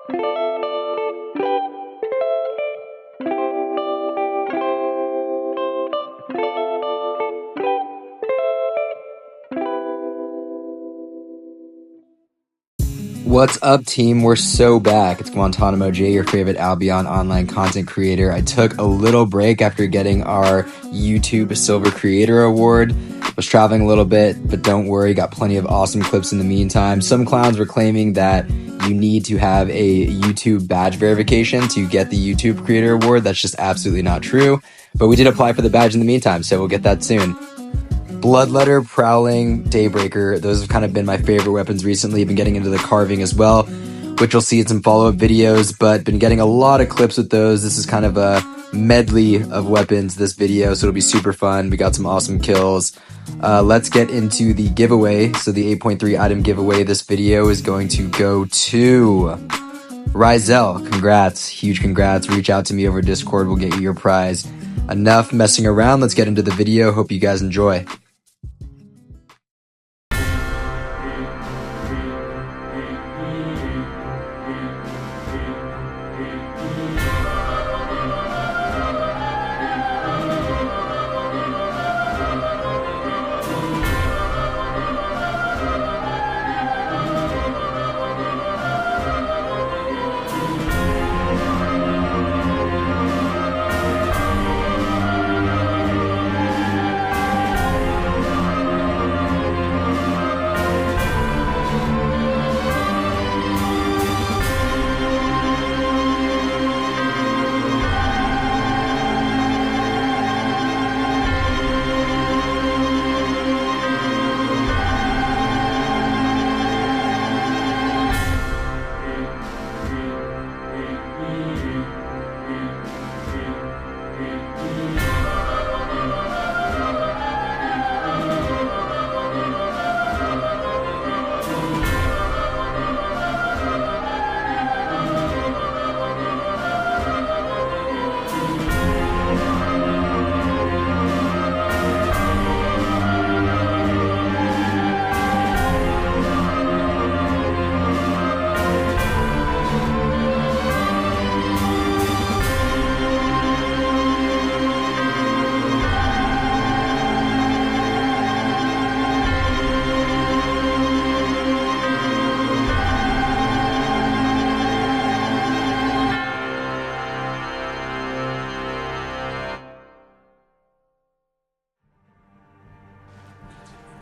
What's up, team? We're so back. It's GuantanamoJ, your favorite Albion online content creator. I took a little break after getting our YouTube Silver Creator Award. Was traveling a little bit, but don't worry, got plenty of awesome clips in the meantime. Some clowns were claiming that you need to have a YouTube badge verification to get the YouTube Creator Award. That's just absolutely not true. But we did apply for the badge in the meantime, so we'll get that soon. Bloodletter, prowling, daybreaker, those have kind of been my favorite weapons recently. I've been getting into the carving as well, which you'll see in some follow-up videos, but been getting a lot of clips with those. This is kind of a medley of weapons this video, so it'll be super fun. We got some awesome kills. Let's get into the giveaway. So the 8.3 item giveaway this video is going to go to Rizel. Congrats, huge congrats. Reach out to me over Discord, we'll get you your prize. Enough messing around, let's get into the video. Hope you guys enjoy.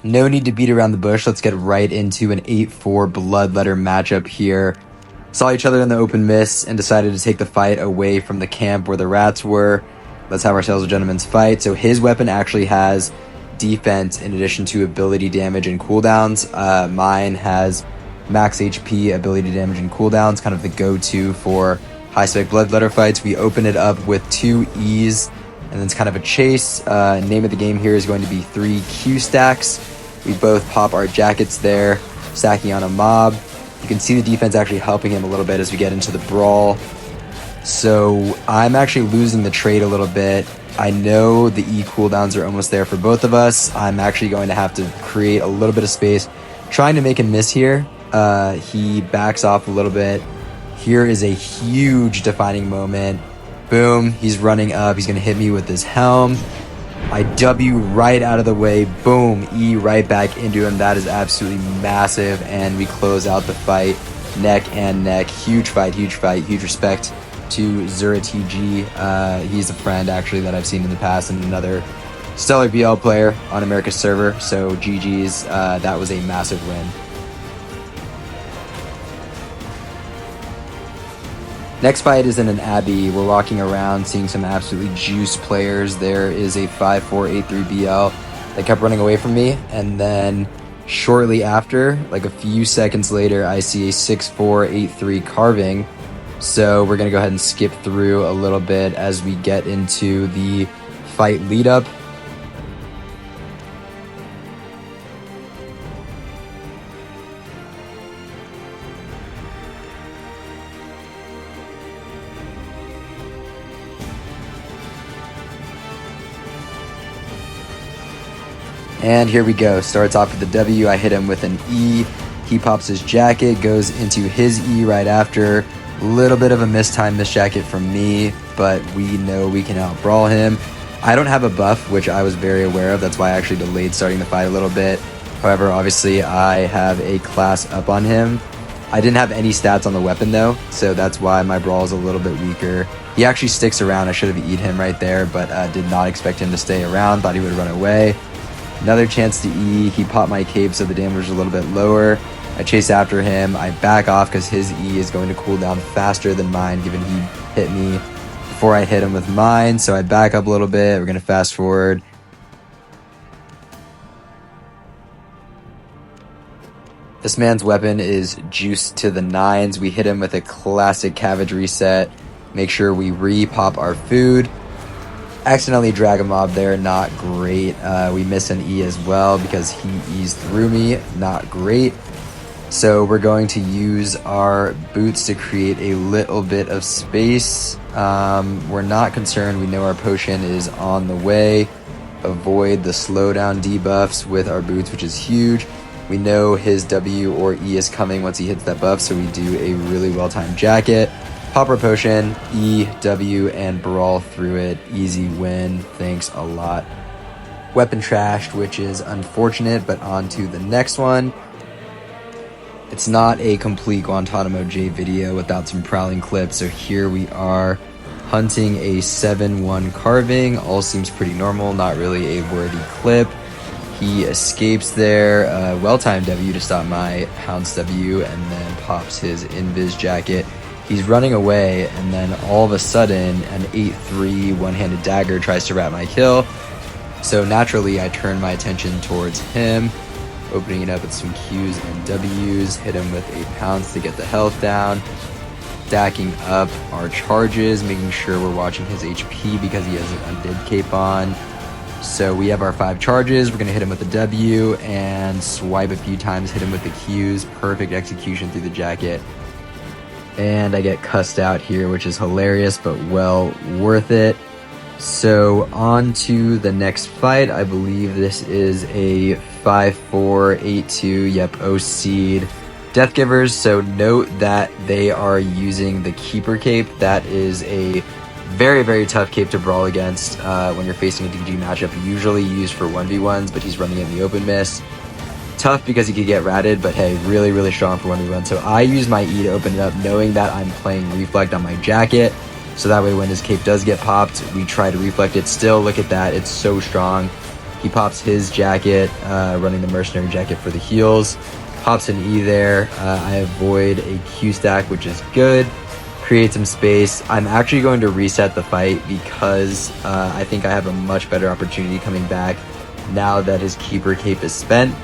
No need to beat around the bush. Let's get right into an 8-4 bloodletter matchup here. Saw each other in the open mist and decided to take the fight away from the camp where the rats were. Let's have ourselves a gentleman's fight. So his weapon actually has defense in addition to ability damage and cooldowns. Mine has max HP, ability damage, and cooldowns, kind of the go-to for high-spec bloodletter fights. We open it up with 2 E's, and then it's kind of a chase. Name of the game here is going to be 3 Q stacks. We both pop our jackets there, stacking on a mob. You can see the defense actually helping him a little bit as we get into the brawl. So I'm actually losing the trade a little bit. I know the E cooldowns are almost there for both of us. I'm actually going to have to create a little bit of space, trying to make him miss here. He backs off a little bit. Here is a huge defining moment. Boom, he's running up. He's going to hit me with his helm. I W right out of the way. Boom, E right back into him. That is absolutely massive. And we close out the fight neck and neck. Huge fight, huge fight. Huge respect to ZuraTG. He's a friend actually that I've seen in the past and another stellar BL player on America's server. So GG's. That was a massive win. Next fight is in an Abbey. We're walking around seeing some absolutely juice players. There is a 5-4-8-3 BL that kept running away from me. And then shortly after, like a few seconds later, I see a 6-4-8-3 carving. So we're going to go ahead and skip through a little bit as we get into the fight lead up. And here we go. Starts off with the W. I hit him with an E. He pops his jacket, goes into his E right after. Little bit of a mistimed miss jacket from me, but we know we can out-brawl him. I don't have a buff, which I was very aware of. That's why I actually delayed starting the fight a little bit. However, obviously I have a class up on him. I didn't have any stats on the weapon though, so that's why my brawl is a little bit weaker. He actually sticks around. I should have eat him right there, but did not expect him to stay around. Thought he would run away. Another chance to E. He popped my cape, so the damage was a little bit lower. I chase after him. I back off because his E is going to cool down faster than mine, given he hit me before I hit him with mine. So I back up a little bit. We're going to fast forward. This man's weapon is juiced to the nines. We hit him with a classic cabbage reset. Make sure we re-pop our food. Accidentally drag a mob there, not great. We miss an E as well because he E's through me, not great. So we're going to use our boots to create a little bit of space. We're not concerned. We know our potion is on the way. Avoid the slowdown debuffs with our boots, which is huge. We know his W or E is coming once he hits that buff, so we do a really well-timed jacket. Pop our potion, E, W, and brawl through it. Easy win. Thanks a lot. Weapon trashed, which is unfortunate, but on to the next one. It's not a complete GuantanamoJ video without some prowling clips, so here we are hunting a 7-1 carving. All seems pretty normal, not really a worthy clip. He escapes there, well-timed W to stop my pounce W, and then pops his invis jacket. He's running away, and then all of a sudden, an 8-3 one-handed dagger tries to wrap my kill. So naturally, I turn my attention towards him, opening it up with some Qs and Ws, hit him with a pounce to get the health down, stacking up our charges, making sure we're watching his HP because he has an undead cape on. So we have our 5 charges. We're going to hit him with a W and swipe a few times, hit him with the Qs. Perfect execution through the jacket. And I get cussed out here, which is hilarious, but well worth it. So on to the next fight. I believe this is a 5-4, 8-2, yep, O-Seed Death Givers. So note that they are using the Keeper Cape. That is a very, very tough cape to brawl against when you're facing a DG matchup, usually used for 1v1s, but he's running it in the open miss. Tough because he could get ratted, but hey, really, really strong for 1v1. So I use my E to open it up, knowing that I'm playing Reflect on my jacket. So that way when his cape does get popped, we try to reflect it. Still, look at that, it's so strong. He pops his jacket, running the mercenary jacket for the heals. Pops an E there. I avoid a Q stack, which is good. Create some space. I'm actually going to reset the fight because I think I have a much better opportunity coming back now that his Keeper Cape is spent.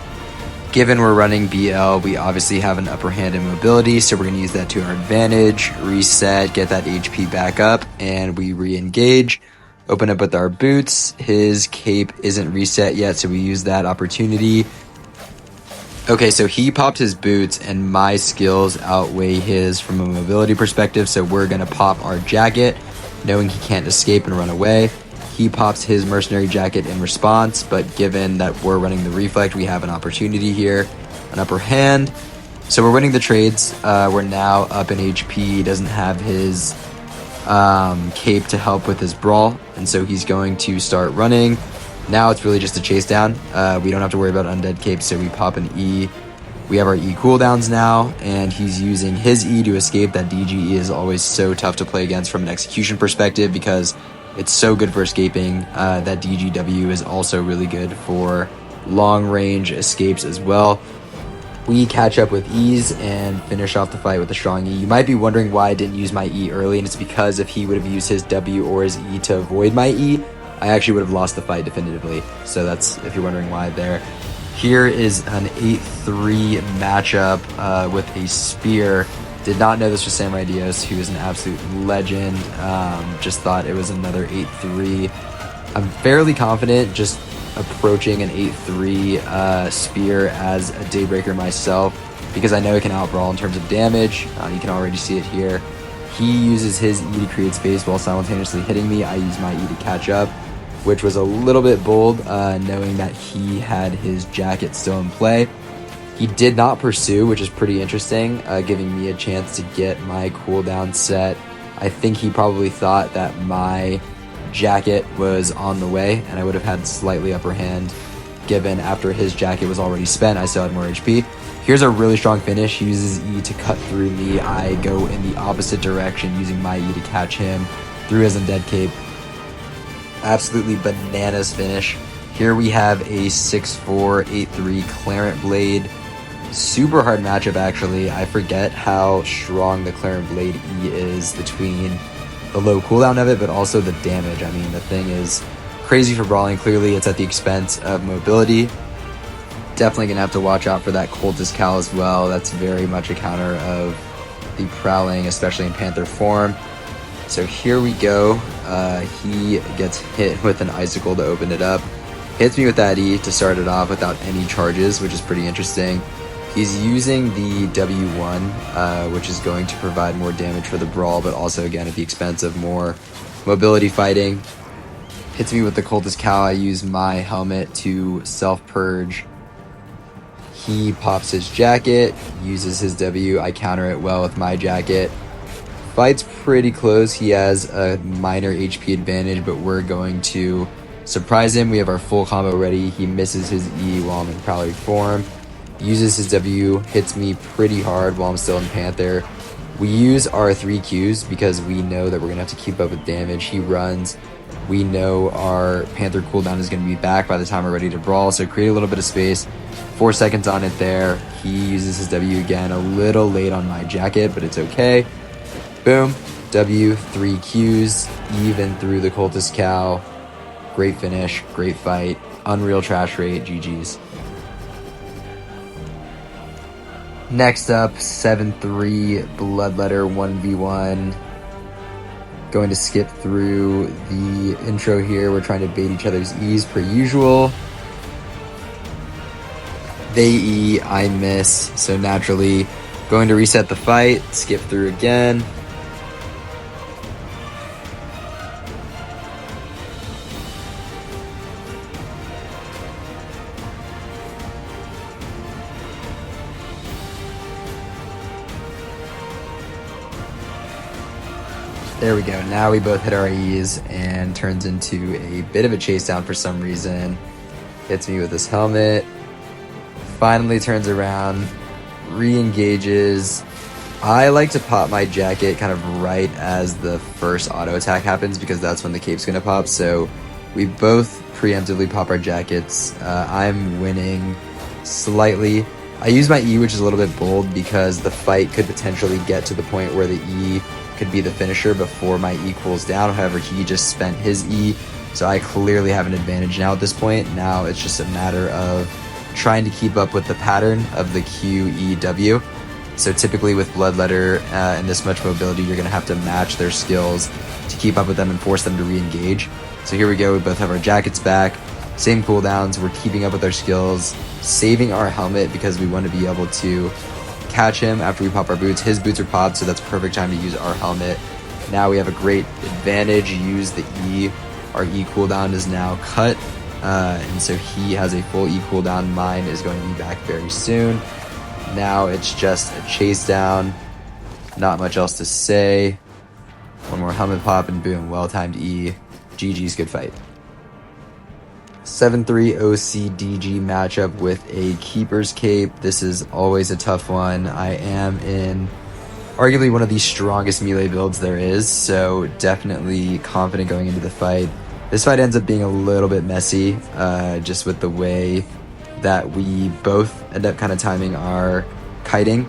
Given we're running BL, we obviously have an upper hand in mobility, so we're going to use that to our advantage. Reset, get that HP back up, and we re-engage. Open up with our boots. His cape isn't reset yet, so we use that opportunity. Okay, so he popped his boots, and my skills outweigh his from a mobility perspective, so we're going to pop our jacket, knowing he can't escape and run away. He pops his mercenary jacket in response, but given that we're running the reflect, we have an opportunity here, an upper hand. So we're winning the trades. We're now up in HP. He doesn't have his cape to help with his brawl, and so he's going to start running. Now it's really just a chase down. We don't have to worry about undead capes, so we pop an E. We have our E cooldowns now, and he's using his E to escape. That DGE is always so tough to play against from an execution perspective because it's so good for escaping. That DGW is also really good for long range escapes as well. We catch up with E's and finish off the fight with a strong E. You might be wondering why I didn't use my E early, and it's because if he would have used his W or his E to avoid my E, I actually would have lost the fight definitively. So that's, if you're wondering why there. Here is an 8-3 matchup with a spear. Did not know this was Samurai Dios, who is an absolute legend. Just thought it was another 8-3. I'm fairly confident just approaching an 8-3 spear as a Daybreaker myself because I know it can outbrawl in terms of damage. You can already see it here. He uses his E to create space while simultaneously hitting me. I use my E to catch up, which was a little bit bold, knowing that he had his jacket still in play. He did not pursue, which is pretty interesting, giving me a chance to get my cooldown set. I think he probably thought that my jacket was on the way, and I would have had slightly upper hand, given after his jacket was already spent, I still had more HP. Here's a really strong finish. He uses E to cut through me. I go in the opposite direction, using my E to catch him through his undead cape. Absolutely bananas finish. Here we have a 6-4, 8-3 Clarent Blade. Super hard matchup, actually. I forget how strong the Clarent Blade E is between the low cooldown of it, but also the damage. I mean, the thing is crazy for brawling. Clearly, it's at the expense of mobility. Definitely going to have to watch out for that Cultist Cal as well. That's very much a counter of the prowling, especially in Panther form. So here we go. He gets hit with an icicle to open it up. Hits me with that E to start it off without any charges, which is pretty interesting. He's using the W1, which is going to provide more damage for the brawl, but also, again, at the expense of more mobility fighting. Hits me with the Cultist Cal. I use my helmet to self-purge. He pops his jacket, uses his W. I counter it well with my jacket. Fight's pretty close. He has a minor HP advantage, but we're going to surprise him. We have our full combo ready. He misses his E while I'm in prowling form. Uses his W, hits me pretty hard while I'm still in Panther. We use our 3 Qs because we know that we're going to have to keep up with damage. He runs. We know our Panther cooldown is going to be back by the time we're ready to brawl, so create a little bit of space. 4 seconds on it there. He uses his W again, a little late on my jacket, but it's okay. Boom. W, 3 Qs, even through the Cultist Cal. Great finish, great fight. Unreal trash rate, GG's. Next up, 7-3 Bloodletter 1v1. Going to skip through the intro here. We're trying to bait each other's E's per usual. They E, I miss, so naturally going to reset the fight, skip through again. There we go. Now we both hit our E's and turns into a bit of a chase down for some reason. Hits me with his helmet. Finally turns around, re-engages. I like to pop my jacket kind of right as the first auto attack happens because that's when the cape's going to pop. So we both preemptively pop our jackets. I'm winning slightly. I use my E, which is a little bit bold because the fight could potentially get to the point where the E could be the finisher before my E cools down. However, he just spent his E, so I clearly have an advantage now at this point. Now it's just a matter of trying to keep up with the pattern of the Q, E, W. So typically with Bloodletter and this much mobility, you're going to have to match their skills to keep up with them and force them to re-engage. So here we go, we both have our jackets back, same cooldowns, we're keeping up with our skills, saving our helmet because we want to be able to catch him after we pop our boots. His boots are popped, so that's perfect time to use our helmet. Now we have a great advantage. Use the E. Our E cooldown is now cut, and so he has a full E cooldown. Mine is going to be back very soon. Now it's just a chase down. Not much else to say. One more helmet pop and boom, well-timed E. GG's, good fight. 7-3 OCDG matchup with a Keeper's Cape. This is always a tough one. I am in arguably one of the strongest melee builds there is, so definitely confident going into the fight. This fight ends up being a little bit messy, just with the way that we both end up kind of timing our kiting.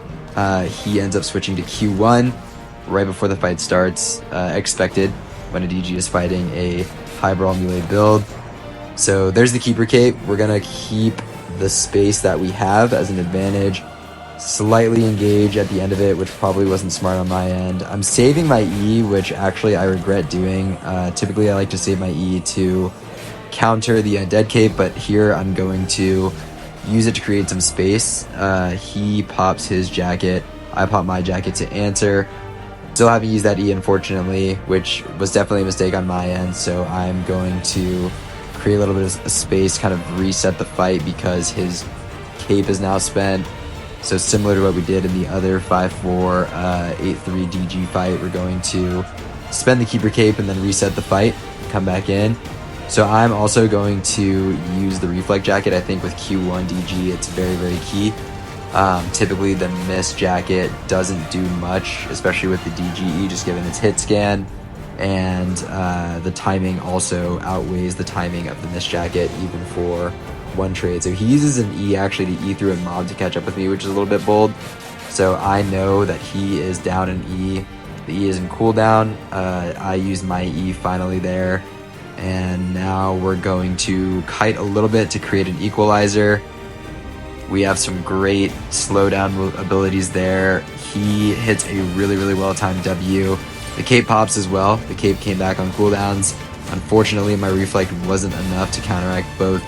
He ends up switching to Q1 right before the fight starts, expected when a DG is fighting a high brawl melee build. So there's the Keeper Cape. We're going to keep the space that we have as an advantage. Slightly engage at the end of it, which probably wasn't smart on my end. I'm saving my E, which actually I regret doing. Typically I like to save my E to counter the Undead Cape, but here I'm going to use it to create some space. He pops his jacket. I pop my jacket to answer. Still haven't used that E, unfortunately, which was definitely a mistake on my end, so I'm going to create a little bit of space, kind of reset the fight because his cape is now spent. So similar to what we did in the other 5-4, 8-3 DG fight, we're going to spend the keeper cape and then reset the fight, come back in. So I'm also going to use the reflect jacket. I think with Q1 DG, it's very, very key. Typically the miss jacket doesn't do much, especially with the DGE, just given its hit scan. And the timing also outweighs the timing of the miss jacket, even for one trade. So he uses an E actually to E through a mob to catch up with me, which is a little bit bold. So I know that he is down an E. The E is in cooldown. I used my E finally there. And now we're going to kite a little bit to create an equalizer. We have some great slowdown abilities there. He hits a really, really well-timed W. The cape pops as well. The cape came back on cooldowns. Unfortunately, my reflect wasn't enough to counteract both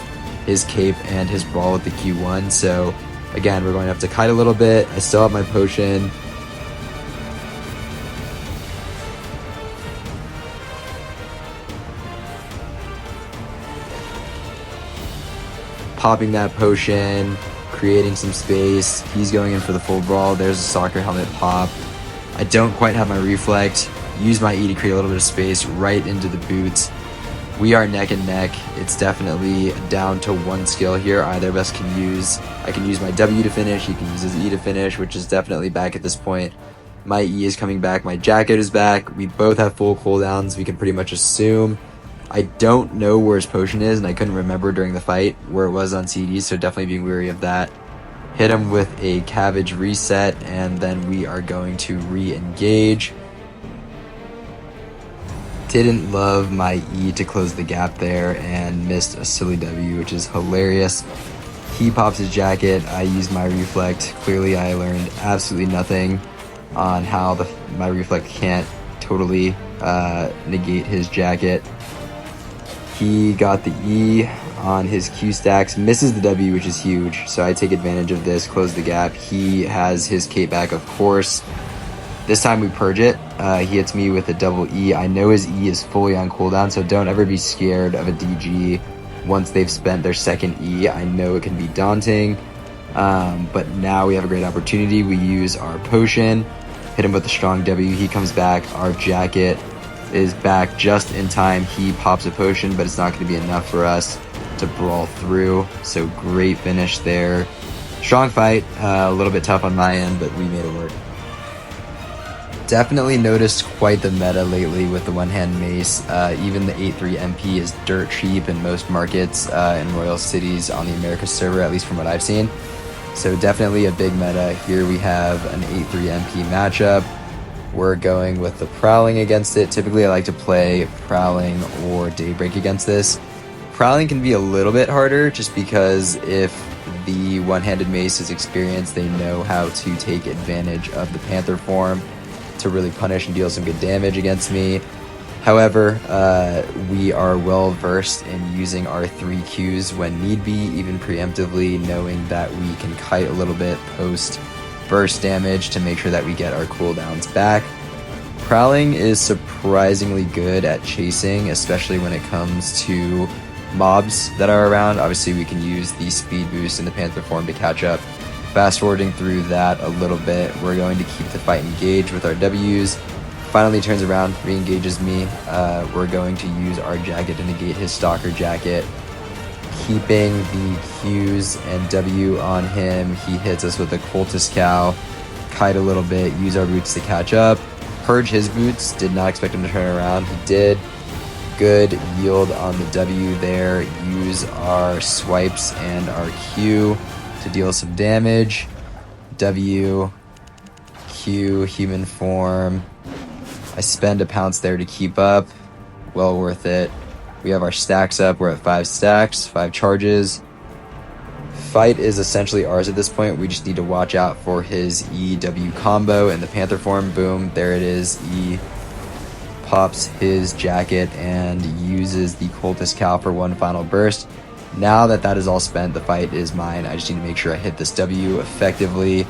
his cape and his brawl with the Q1. So again, we're going to have to kite a little bit. I still have my potion. Popping that potion, creating some space. He's going in for the full brawl. There's a soccer helmet pop. I don't quite have my reflect. Use my E to create a little bit of space right into the boots. We are neck and neck. It's definitely down to one skill here. Either of us can use. I can use my W to finish. He can use his E to finish, which is definitely back at this point. My E is coming back. My jacket is back. We both have full cooldowns. We can pretty much assume. I don't know where his potion is, and I couldn't remember during the fight where it was on CD, so definitely being wary of that. Hit him with a cabbage reset, and then we are going to re-engage. Didn't love my E to close the gap there and missed a silly W, which is hilarious. He pops his jacket. I use my reflect. Clearly, I learned absolutely nothing on how my reflect can't totally negate his jacket. He got the E on his Q stacks, misses the W, which is huge. So I take advantage of this, close the gap. He has his cape back, of course. This time we purge it. He hits me with a double E. I know his E is fully on cooldown, so don't ever be scared of a DG once they've spent their second E. I know it can be daunting, but now we have a great opportunity. We use our potion, hit him with a strong W. He comes back. Our jacket is back just in time. He pops a potion, but it's not going to be enough for us to brawl through. So great finish there. Strong fight, a little bit tough on my end, but we made it work. Definitely noticed quite the meta lately with the one-hand mace. Even the 8-3 MP is dirt cheap in most markets in Royal Cities on the America server, at least from what I've seen. So definitely a big meta. Here we have an 8-3 MP matchup. We're going with the prowling against it. Typically I like to play prowling or daybreak against this. Prowling can be a little bit harder just because if the one-handed mace is experienced, they know how to take advantage of the panther form to really punish and deal some good damage against me. However, we are well versed in using our 3 Qs when need be, even preemptively, knowing that we can kite a little bit post burst damage to make sure that we get our cooldowns back. Prowling is surprisingly good at chasing, especially when it comes to mobs that are around. Obviously we can use the speed boost in the panther form to catch up. Fast forwarding through that a little bit, we're going to keep the fight engaged with our Ws. Finally turns around, re-engages me. We're going to use our jacket to negate his stalker jacket. Keeping the Qs and W on him, he hits us with a cultist cow. Kite a little bit, use our boots to catch up. Purge his boots, did not expect him to turn around, he did. Good yield on the W there. Use our swipes and our Q to deal some damage. W, Q, human form. I spend a pounce there to keep up. Well worth it. We have our stacks up. We're at 5 stacks, 5 charges. Fight is essentially ours at this point. We just need to watch out for his EW combo and the panther form. Boom, there it is. E pops his jacket and uses the cultist cow for one final burst. Now that that is all spent, the fight is mine. I just need to make sure I hit this W effectively.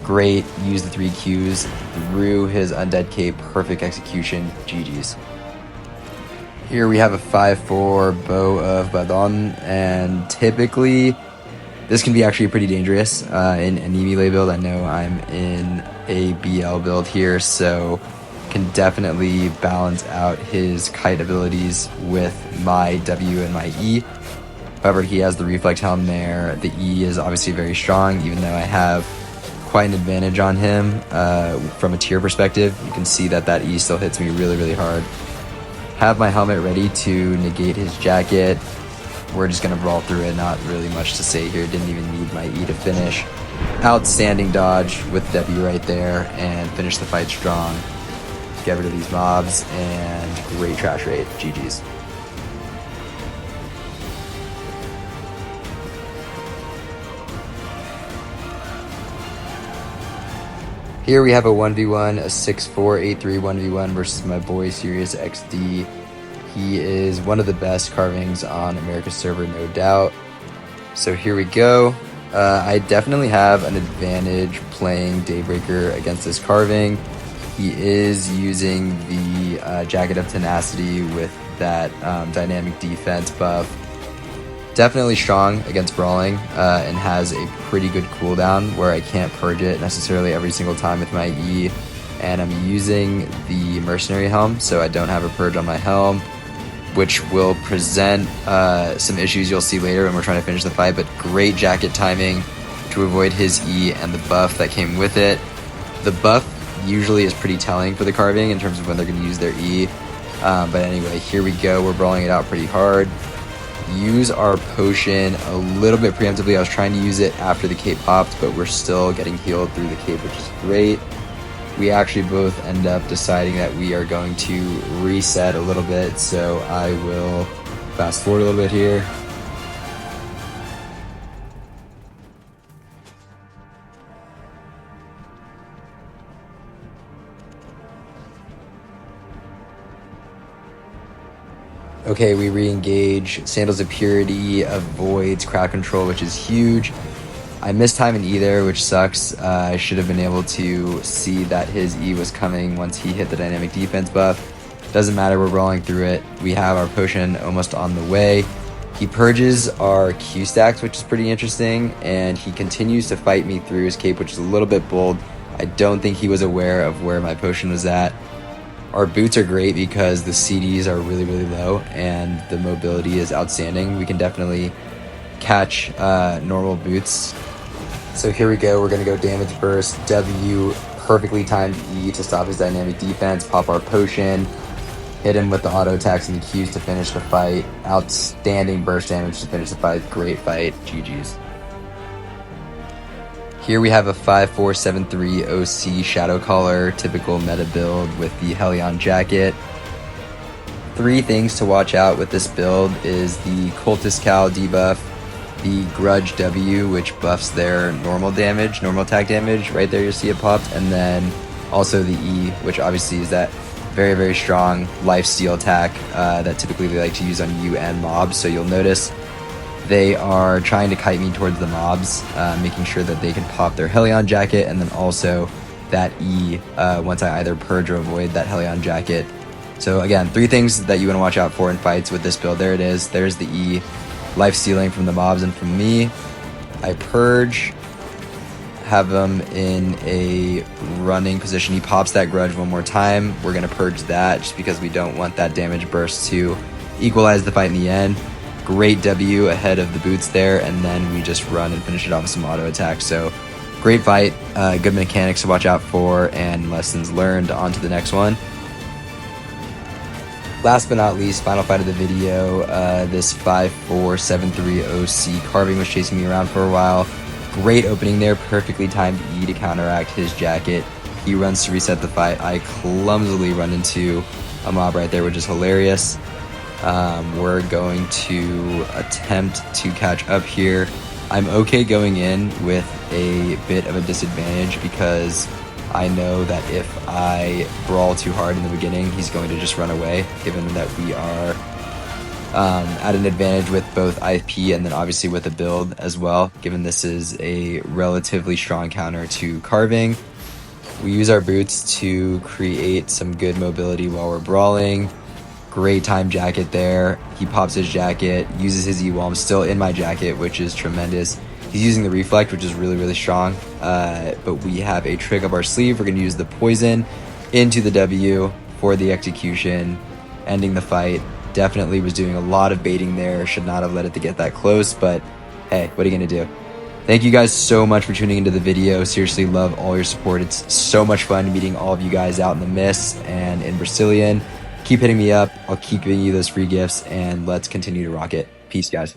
Great, use the 3 Qs through his undead cape. Perfect execution, GG's. Here we have a 5-4 bow of Badon, and typically This can be actually pretty dangerous in any melee build. I know I'm in a BL build here, so can definitely balance out his kite abilities with my W and my E. However, he has the reflect helm there. The E is obviously very strong, even though I have quite an advantage on him from a tier perspective. You can see that that E still hits me really, really hard. Have my helmet ready to negate his jacket. We're just going to brawl through it, not really much to say here. Didn't even need my E to finish. Outstanding dodge with W right there and finish the fight strong. Get rid of these mobs and great trash rate. GG's. Here we have a 1v1, a 6'4", 8'3", 1v1 versus my boy Sirius XD. He is one of the best carvings on America's server, no doubt. So here we go. I definitely have an advantage playing Daybreaker against this carving. He is using the Jacket of Tenacity with that dynamic defense buff. Definitely strong against brawling and has a pretty good cooldown where I can't purge it necessarily every single time with my E. And I'm using the mercenary helm, so I don't have a purge on my helm, which will present some issues you'll see later when we're trying to finish the fight. But great jacket timing to avoid his E and the buff that came with it. The buff usually is pretty telling for the carving in terms of when they're going to use their E. But anyway, here we go. We're brawling it out pretty hard. Use our potion a little bit preemptively. I was trying to use it after the cape popped, but we're still getting healed through the cape, which is great. We actually both end up deciding that we are going to reset a little bit, so I will fast forward a little bit here. Okay, we re-engage. Sandals of Purity avoids crowd control, which is huge. I missed time in E there, which sucks. I should have been able to see that his E was coming once he hit the dynamic defense buff. Doesn't matter, we're rolling through it. We have our potion almost on the way. He purges our Q stacks, which is pretty interesting, and he continues to fight me through his cape, which is a little bit bold. I don't think he was aware of where my potion was at. Our boots are great because the CDs are really, really low and the mobility is outstanding. We can definitely catch normal boots. So here we go. We're going to go damage burst, W, perfectly timed E to stop his dynamic defense, pop our potion, hit him with the auto attacks and the Qs to finish the fight. Outstanding burst damage to finish the fight. Great fight. GG's. Here we have a 5473 OC Shadow Caller, typical meta build with the Helion jacket. Three things to watch out with this build is the Cultist Cal debuff, the Grudge W, which buffs their normal damage, normal attack damage, right there you see it popped, and then also the E, which obviously is that very, very strong lifesteal attack that typically they like to use on you and mobs. So you'll notice they are trying to kite me towards the mobs, making sure that they can pop their Helion jacket, and then also that E once I either purge or avoid that Helion jacket. So again, three things that you want to watch out for in fights with this build. There it is. There's the E, life stealing from the mobs and from me. I purge, have him in a running position. He pops that grudge one more time. We're going to purge that just because we don't want that damage burst to equalize the fight in the end. Great W ahead of the boots there, and then we just run and finish it off with some auto attacks. So great fight, good mechanics to watch out for, and lessons learned. On to the next one. Last but not least, final fight of the video, this 5473 OC carving was chasing me around for a while. Great opening there, perfectly timed E to counteract his jacket. He runs to reset the fight. I clumsily run into a mob right there, which is hilarious. We're going to attempt to catch up here. I'm okay going in with a bit of a disadvantage because I know that if I brawl too hard in the beginning, he's going to just run away, given that we are at an advantage with both IP and then obviously with a build as well, given this is a relatively strong counter to carving. We use our boots to create some good mobility while we're brawling. Great time jacket there. He pops his jacket, uses his E while I'm still in my jacket, which is tremendous. He's using the reflect, which is really, really strong. But we have a trick up our sleeve. We're going to use the poison into the W for the execution, ending the fight. Definitely was doing a lot of baiting there. Should not have let it to get that close, but hey, what are you going to do? Thank you guys so much for tuning into the video. Seriously, love all your support. It's so much fun meeting all of you guys out in the mist and in Brazilian. Keep hitting me up. I'll keep giving you those free gifts, and let's continue to rock it. Peace, guys.